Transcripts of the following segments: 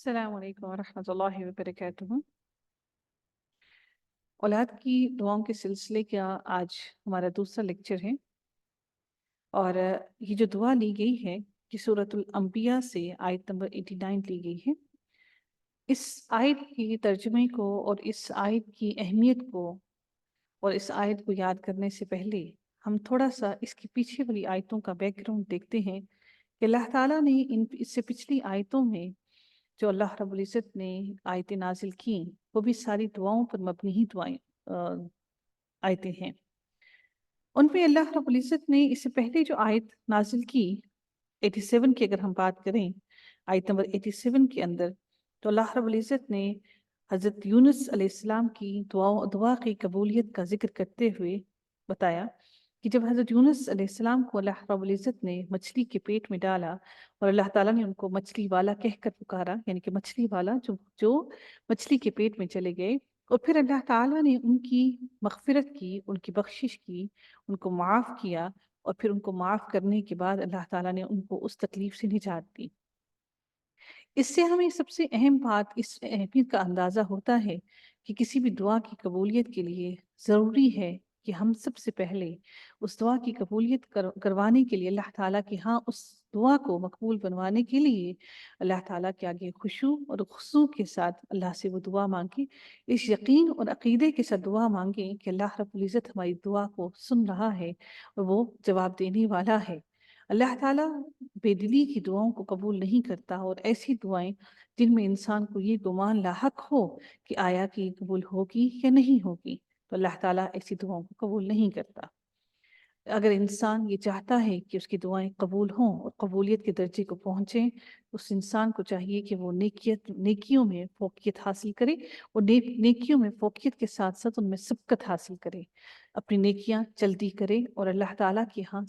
السلام علیکم ورحمۃ اللہ وبرکاتہ۔ اولاد کی دعاؤں کے سلسلے کا آج ہمارا دوسرا لیکچر ہے، اور یہ جو دعا لی گئی ہے یہ سورۃ الانبیاء سے آیت نمبر 89 لی گئی ہے۔ اس آیت کی ترجمے کو اور اس آیت کی اہمیت کو اور اس آیت کو یاد کرنے سے پہلے ہم تھوڑا سا اس کے پیچھے والی آیتوں کا بیک گراؤنڈ دیکھتے ہیں کہ اللہ تعالیٰ نے اس سے پچھلی آیتوں میں جو اللہ رب العزت نے آیتیں نازل کی وہ بھی ساری دعاؤں پر مبنی ہی آیتیں ہیں۔ ان پہ اللہ رب العزت نے اس سے پہلے جو آیت نازل کی 87 کی اگر ہم بات کریں، آیت نمبر 87 کے اندر، تو اللہ رب العزت نے حضرت یونس علیہ السلام کی دعا کی قبولیت کا ذکر کرتے ہوئے بتایا کہ جب حضرت یونس علیہ السلام کو اللہ رب العزت نے مچھلی کے پیٹ میں ڈالا اور اللہ تعالیٰ نے ان کو مچھلی والا کہہ کر پکارا، یعنی کہ مچھلی والا جو مچھلی کے پیٹ میں چلے گئے، اور پھر اللہ تعالیٰ نے ان کی مغفرت کی، ان کی بخشش کی، ان کو معاف کیا، اور پھر ان کو معاف کرنے کے بعد اللہ تعالیٰ نے ان کو اس تکلیف سے نجات دی۔ اس سے ہمیں سب سے اہم بات، اس اہمیت کا اندازہ ہوتا ہے کہ کسی بھی دعا کی قبولیت کے لیے ضروری ہے کہ ہم سب سے پہلے اس دعا کی قبولیت کروانے کے لیے اللہ تعالیٰ کے ہاں اس دعا کو مقبول بنوانے کے لیے اللہ تعالیٰ کے آگے خشوع اور خضوع کے ساتھ اللہ سے وہ دعا مانگیں، اس یقین اور عقیدے کے ساتھ دعا مانگیں کہ اللہ رب العزت ہماری دعا کو سن رہا ہے اور وہ جواب دینے والا ہے۔ اللہ تعالیٰ بے دلی کی دعاؤں کو قبول نہیں کرتا، اور ایسی دعائیں جن میں انسان کو یہ گمان لاحق ہو کہ آیا کہ یہ قبول ہوگی یا نہیں ہوگی، تو اللہ تعالیٰ ایسی دعاؤں کو قبول نہیں کرتا۔ اگر انسان یہ چاہتا ہے کہ اس کی دعائیں قبول ہوں اور قبولیت کے درجے کو پہنچیں، اس انسان کو چاہیے کہ وہ نیکیوں میں فوقیت حاصل کرے، اور نیکیوں میں فوقیت کے ساتھ ساتھ ان میں سبقت حاصل کرے، اپنی نیکیاں جلدی کرے، اور اللہ تعالیٰ کی ہاں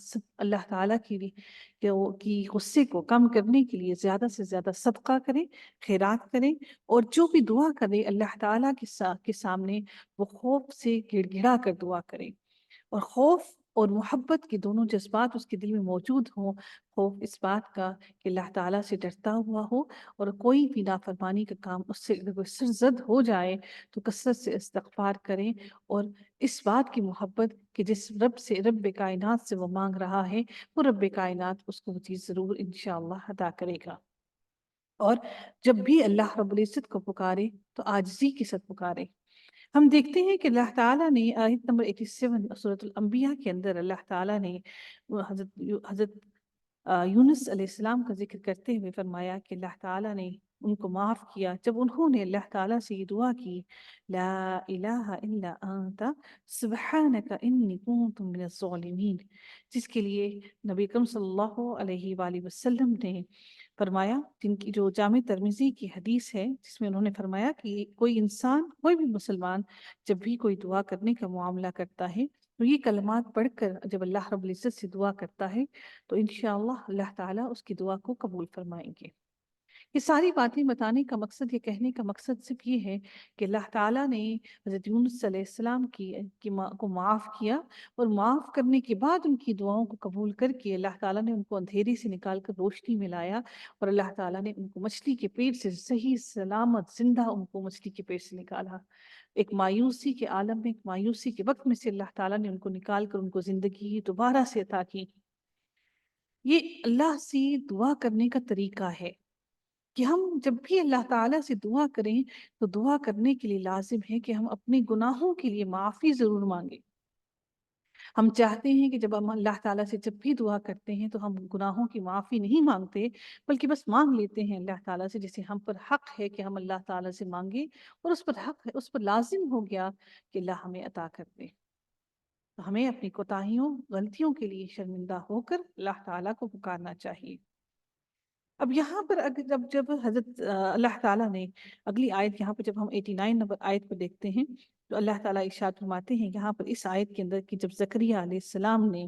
اللہ تعالیٰ کی غصے کو کم کرنے کے لیے زیادہ سے زیادہ صدقہ کرے، خیرات کرے، اور جو بھی دعا کرے اللہ تعالیٰ کے سامنے وہ خوف سے گڑ گڑا کر دعا کرے، اور خوف اور محبت کے دونوں جذبات اس کے دل میں موجود ہوں۔ خوف اس بات کا کہ اللہ تعالیٰ سے ڈرتا ہوا ہو، اور کوئی بھی نافرمانی کا کام اس سے اگر سرزد ہو جائے تو کثرت سے استغفار کریں، اور اس بات کی محبت کہ جس رب کائنات سے وہ مانگ رہا ہے وہ رب کائنات اس کو وہ چیز ضرور انشاءاللہ عطا کرے گا۔ اور جب بھی اللہ رب العزت کو پکارے تو عاجزی کے ساتھ پکارے۔ ہم دیکھتے ہیں کہ اللہ تعالیٰ نے آیت نمبر 87 سورۃ الانبیاء کے اندر اللہ تعالیٰ نے حضرت یونس علیہ السلام کا ذکر کرتے ہوئے فرمایا کہ اللہ تعالیٰ نے ان کو معاف کیا جب انہوں نے اللہ تعالیٰ سے یہ دعا کی، لا الہ الا انت سبحانک انی کنت من الظالمین، جس کے لیے نبی اکرم صلی اللہ علیہ وآلہ وسلم نے فرمایا، جن کی جو جامع ترمذی کی حدیث ہے، جس میں انہوں نے فرمایا کہ کوئی انسان، کوئی بھی مسلمان جب بھی کوئی دعا کرنے کا معاملہ کرتا ہے تو یہ کلمات پڑھ کر جب اللہ رب العزت سے دعا کرتا ہے تو انشاءاللہ اللہ تعالیٰ اس کی دعا کو قبول فرمائیں گے۔ یہ ساری باتیں بتانے کا مقصد، یہ کہنے کا مقصد صرف یہ ہے کہ اللہ تعالیٰ نے حضرت یونس علیہ السلام کو معاف کیا، اور معاف کرنے کے بعد ان کی دعاؤں کو قبول کر کے اللہ تعالیٰ نے ان کو اندھیرے سے نکال کر روشنی میں لایا، اور اللہ تعالیٰ نے ان کو مچھلی کے پیٹ سے صحیح سلامت زندہ ان کو مچھلی کے پیٹ سے نکالا۔ ایک مایوسی کے عالم میں، ایک مایوسی کے وقت میں سے اللہ تعالیٰ نے ان کو نکال کر ان کو زندگی دوبارہ سے عطا کی۔ یہ اللہ سے دعا کرنے کا طریقہ ہے کہ ہم جب بھی اللہ تعالیٰ سے دعا کریں تو دعا کرنے کے لیے لازم ہے کہ ہم اپنے گناہوں کے لیے معافی ضرور مانگیں۔ ہم چاہتے ہیں کہ جب ہم اللہ تعالیٰ سے جب بھی دعا کرتے ہیں تو ہم گناہوں کی معافی نہیں مانگتے، بلکہ بس مانگ لیتے ہیں اللہ تعالیٰ سے، جسے ہم پر حق ہے کہ ہم اللہ تعالیٰ سے مانگیں، اور اس پر حق ہے، اس پر لازم ہو گیا کہ اللہ ہمیں عطا کر دے۔ تو ہمیں اپنی کوتاہیوں، غلطیوں کے لیے شرمندہ ہو کر اللہ تعالیٰ کو پکارنا چاہیے۔ اب یہاں پر جب حضرت اللہ تعالیٰ نے اگلی آیت، یہاں پر جب ہم 89 نمبر آیت کو دیکھتے ہیں تو اللہ تعالیٰ ارشاد فرماتے ہیں یہاں پر اس آیت کے اندر کہ جب زکریا علیہ السلام نے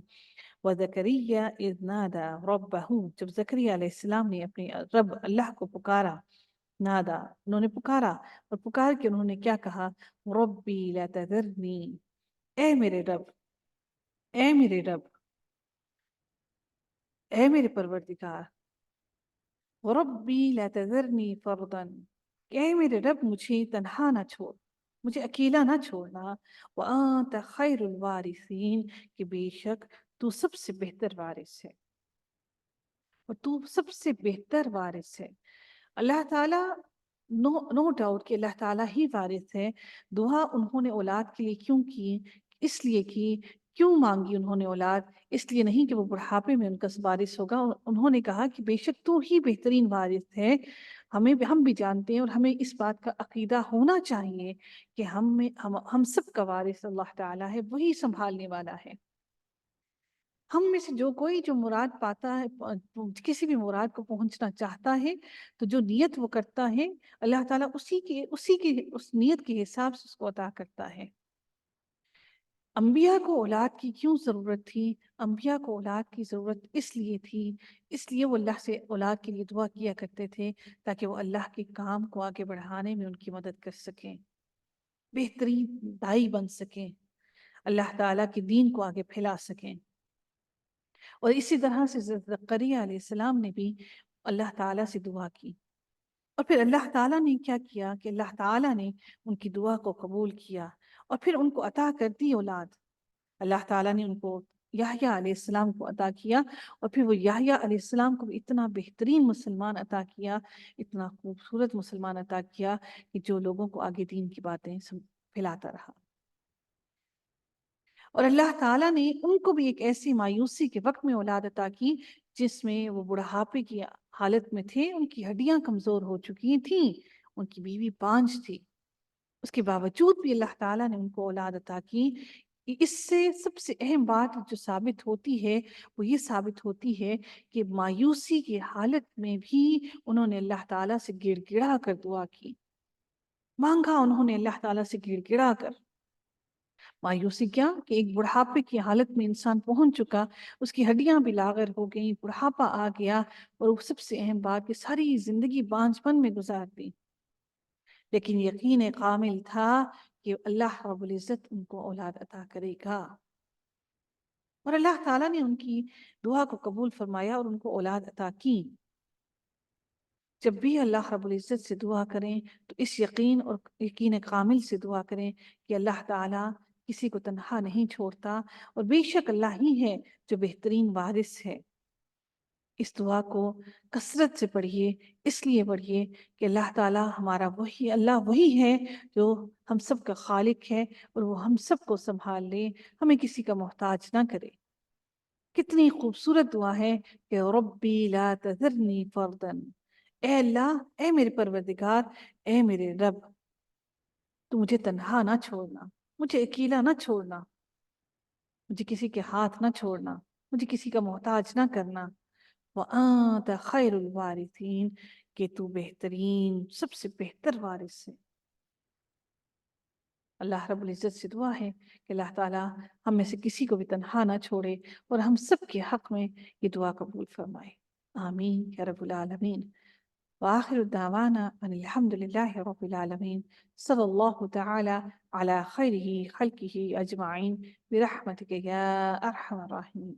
وَزَكَرِيَّا إِذْ نَادَى رَبَّهُ، جب زکریا علیہ السلام نے اپنے رب اللہ کو پکارا، نادا انہوں نے پکارا، اور پکار کے انہوں نے کیا کہا، ربی لا تذرنی، اے میرے رب، اے میرے رب، اے میرے پروردگار، ربی لا تذرنی فردا، کہ اے میرے رب مجھے تنہا نہ چھوڑ، مجھے اکیلا نہ چھوڑنا، وانت خیر الوارثین، کہ بے شک تو سب سے بہتر وارث ہے، اور تو سب سے بہتر وارث ہے۔ اللہ تعالیٰ، نو ڈاؤٹ کہ اللہ تعالیٰ ہی وارث ہے۔ دعا انہوں نے اولاد کے لیے کیوں کی؟ اس لیے کی، کیوں مانگی انہوں نے اولاد؟ اس لیے نہیں کہ وہ بڑھاپے میں ان کا وارث ہوگا، انہوں نے کہا کہ بے شک تو ہی بہترین وارث ہے۔ ہم بھی جانتے ہیں اور ہمیں اس بات کا عقیدہ ہونا چاہیے کہ ہم سب کا وارث اللہ تعالیٰ ہے، وہی سنبھالنے والا ہے۔ ہم میں سے جو کوئی جو مراد پاتا ہے، کسی بھی مراد کو پہنچنا چاہتا ہے، تو جو نیت وہ کرتا ہے، اللہ تعالیٰ اسی کی اس نیت کے حساب سے اس کو عطا کرتا ہے۔ انبیاء کو اولاد کی کیوں ضرورت تھی؟ انبیاء کو اولاد کی ضرورت اس لیے تھی، اس لیے وہ اللہ سے اولاد کے لیے دعا کیا کرتے تھے، تاکہ وہ اللہ کے کام کو آگے بڑھانے میں ان کی مدد کر سکیں، بہترین دائی بن سکیں، اللہ تعالیٰ کے دین کو آگے پھیلا سکیں۔ اور اسی طرح سے زکریا علیہ السلام نے بھی اللہ تعالیٰ سے دعا کی، اور پھر اللہ تعالیٰ نے کیا کیا کہ اللہ تعالیٰ نے ان کی دعا کو قبول کیا، اور پھر ان کو عطا کر دی اولاد۔ اللہ تعالیٰ نے ان کو یحییٰ علیہ السلام کو عطا کیا، اور پھر وہ یحییٰ علیہ السلام کو بھی اتنا بہترین مسلمان عطا کیا، اتنا خوبصورت مسلمان عطا کیا کہ جو لوگوں کو آگے دین کی باتیں پھیلاتا رہا۔ اور اللہ تعالیٰ نے ان کو بھی ایک ایسی مایوسی کے وقت میں اولاد عطا کی جس میں وہ بڑھاپے کی حالت میں تھے، ان کی ہڈیاں کمزور ہو چکی تھیں، ان کی بیوی بانجھ تھی، اس کے باوجود بھی اللہ تعالیٰ نے ان کو اولاد عطا کی۔ اس سے سب سے اہم بات جو ثابت ہوتی ہے وہ یہ ثابت ہوتی ہے کہ مایوسی کی حالت میں بھی انہوں نے اللہ تعالیٰ سے گڑ گڑا کر دعا کی، مانگا انہوں نے اللہ تعالیٰ سے گڑ گڑا کر۔ مایوسی کیا کہ ایک بڑھاپے کی حالت میں انسان پہنچ چکا، اس کی ہڈیاں بھی لاغر ہو گئیں، بڑھاپا آ گیا، اور وہ سب سے اہم بات کہ ساری زندگی بانجھ پن میں گزار دی، لیکن یقین کامل تھا کہ اللہ رب العزت ان کو اولاد عطا کرے گا، اور اللہ تعالیٰ نے ان کی دعا کو قبول فرمایا اور ان کو اولاد عطا کی۔ جب بھی اللہ رب العزت سے دعا کریں تو اس یقین اور یقین کامل سے دعا کریں کہ اللہ تعالیٰ کسی کو تنہا نہیں چھوڑتا، اور بے شک اللہ ہی ہے جو بہترین وارث ہے۔ اس دعا کو کثرت سے پڑھیے، اس لیے پڑھیے کہ اللہ تعالیٰ ہمارا وہی ہے جو ہم سب کا خالق ہے، اور وہ ہم سب کو سنبھال لے، ہمیں کسی کا محتاج نہ کرے۔ کتنی خوبصورت دعا ہے کہ ربی لا تذرنی فردن، اے اللہ، اے میرے پروردگار، اے میرے رب، تو مجھے تنہا نہ چھوڑنا، مجھے اکیلا نہ چھوڑنا، مجھے کسی کے ہاتھ نہ چھوڑنا، مجھے کسی کا محتاج نہ کرنا، وَأَنْتَ خَيْرُ الْوَارِثِينَ، کہ تو بہترین، سب سے بہتر وارث ہے۔ اللہ رب العزت سے دعا ہے کہ اللہ تعالیٰ ہم میں سے کسی کو بھی تنہا نہ چھوڑے، اور ہم سب کے حق میں یہ دعا قبول فرمائے، آمین یا رب العالمین۔ وآخر دعوانا ان الحمد لله رب العالمين، صلى الله تعالى على خيره خلقه أجمعين برحمتك يا أرحم الراحمين۔